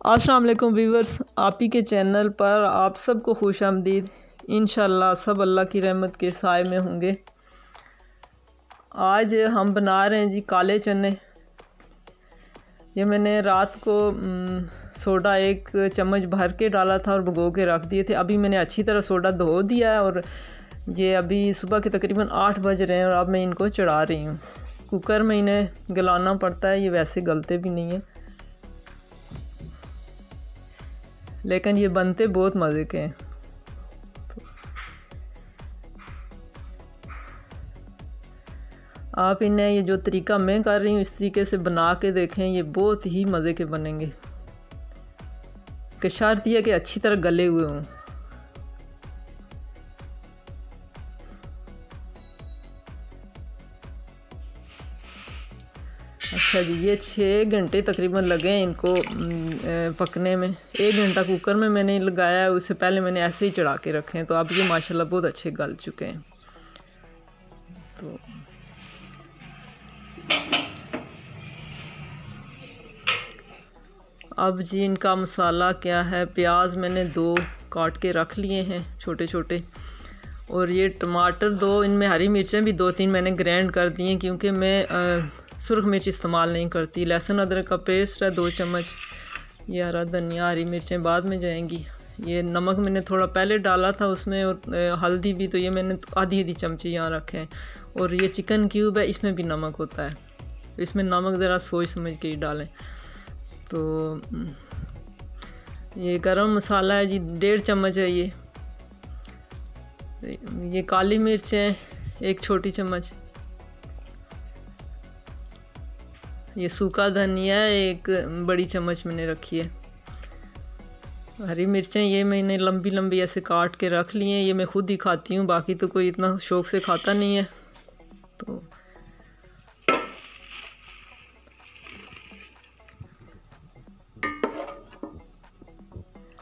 अस्सलाम वालेकुम व्यूवर्स, आप ही के चैनल पर आप सबको खुश आमदीद। इंशाल्लाह सब अल्लाह की रहमत के साए में होंगे। आज हम बना रहे हैं जी काले चने। ये मैंने रात को सोडा 1 चम्मच भर के डाला था और भिगो के रख दिए थे। अभी मैंने अच्छी तरह सोडा धो दिया है और ये अभी सुबह के तकरीबन 8 बज रहे हैं और अब मैं इनको चढ़ा रही हूँ। कुकर में इन्हें गलाना पड़ता है, ये वैसे गलते भी नहीं हैं, लेकिन ये बनते बहुत मज़े के हैं। आप इन्हें ये जो तरीका मैं कर रही हूँ इस तरीके से बना के देखें, ये बहुत ही मज़े के बनेंगे। कि शर्त यह कि अच्छी तरह गले हुए हों। अच्छा जी, ये 6 घंटे तकरीबन लगे हैं इनको पकने में। 1 घंटा कुकर में मैंने लगाया है, उससे पहले मैंने ऐसे ही चढ़ा के रखे हैं। तो अब ये माशाल्लाह बहुत अच्छे गल चुके हैं। तो अब जी इनका मसाला क्या है। प्याज मैंने 2 काट के रख लिए हैं छोटे छोटे, और ये टमाटर 2, इनमें हरी मिर्चें भी 2-3 मैंने ग्राइंड कर दी हैं, क्योंकि मैं सुरख मिर्च इस्तेमाल नहीं करती। लहसुन अदरक का पेस्ट है 2 चम्मच। ये हरा धनिया, हरी मिर्चें बाद में जाएंगी। ये नमक मैंने थोड़ा पहले डाला था उसमें, और हल्दी भी, तो ये मैंने आधी चमची यहाँ रखे हैं। और ये चिकन क्यूब है, इसमें भी नमक होता है, तो इसमें नमक ज़रा सोच समझ के ही डालें। तो ये गरम मसाला है जी, 1.5 चम्मच है ये काली मिर्चें 1 छोटी चम्मच। ये सूखा धनिया 1 बड़ी चम्मच मैंने रखी है। हरी मिर्चें ये मैंने लंबी लंबी ऐसे काट के रख ली हैं। ये मैं खुद ही खाती हूँ, बाकी तो कोई इतना शौक़ से खाता नहीं है। तो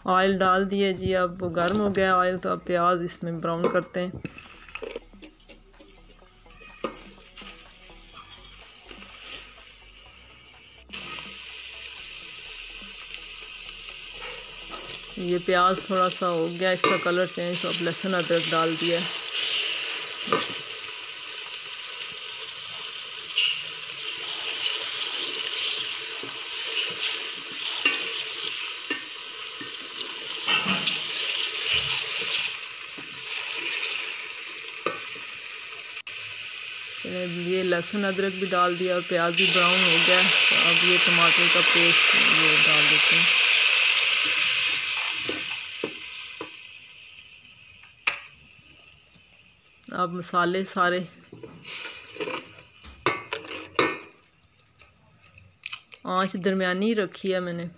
ऑयल डाल दिए जी, अब वो गर्म हो गया ऑयल, तो अब प्याज इसमें ब्राउन करते हैं। ये प्याज थोड़ा सा हो गया, इसका कलर चेंज, तो अब लहसुन अदरक डाल दिया। ये लहसुन अदरक भी डाल दिया और प्याज भी ब्राउन हो गया। तो अब ये टमाटर का पेस्ट ये डाल देते हैं। अब मसाले सारे आंच दरमियानी रखी है मैंने।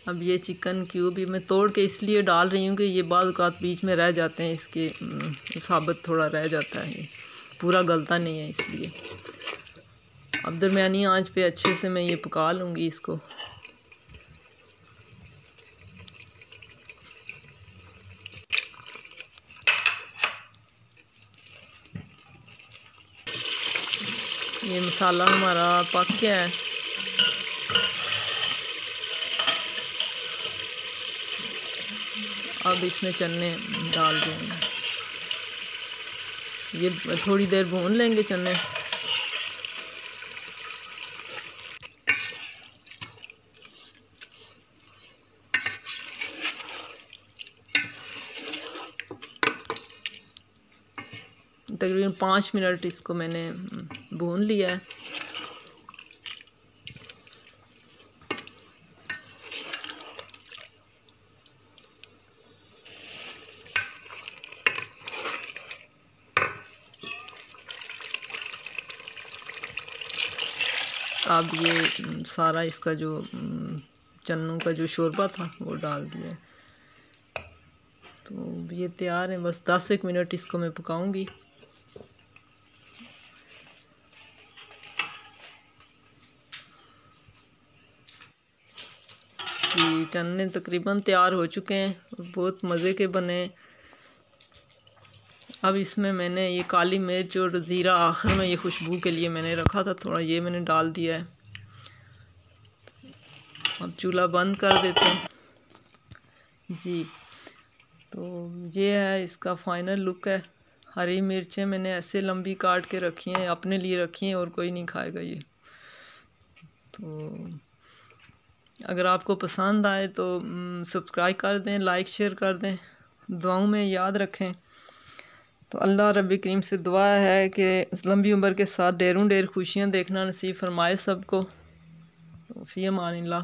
अब ये चिकन क्यूब भी मैं तोड़ के इसलिए डाल रही हूँ कि ये बाद औक़ात बीच में रह जाते हैं, इसके साबित थोड़ा रह जाता है, ये पूरा गलता नहीं है इसलिए। अब दरमियानी आंच पे अच्छे से मैं ये पका लूँगी इसको। ये मसाला हमारा पक गया है। अब इसमें चने डाल देंगे। ये थोड़ी देर भून लेंगे चने। तकरीबन 5 मिनट इसको मैंने भून लिया है। अब ये सारा इसका जो चन्नों का जो शोरबा था वो डाल दिया। तो ये तैयार है, बस 10-1 मिनट इसको मैं पकाऊंगी। जी चने तकरीबन तैयार हो चुके हैं और बहुत मज़े के बने। अब इसमें मैंने ये काली मिर्च और ज़ीरा आखिर में ये खुशबू के लिए मैंने रखा था थोड़ा, ये मैंने डाल दिया है। अब चूल्हा बंद कर देते हैं जी। तो ये है इसका फाइनल लुक है। हरी मिर्चें मैंने ऐसे लंबी काट के रखी हैं, अपने लिए रखी हैं और कोई नहीं खाएगा ये। तो अगर आपको पसंद आए तो सब्सक्राइब कर दें, लाइक शेयर कर दें, दुआओं में याद रखें। तो अल्लाह रब्बी करीम से दुआ है कि लंबी उम्र के साथ ढेरों ढेर खुशियाँ देखना नसीब फरमाए सबको। तो फ़ी अमानिल्लाह।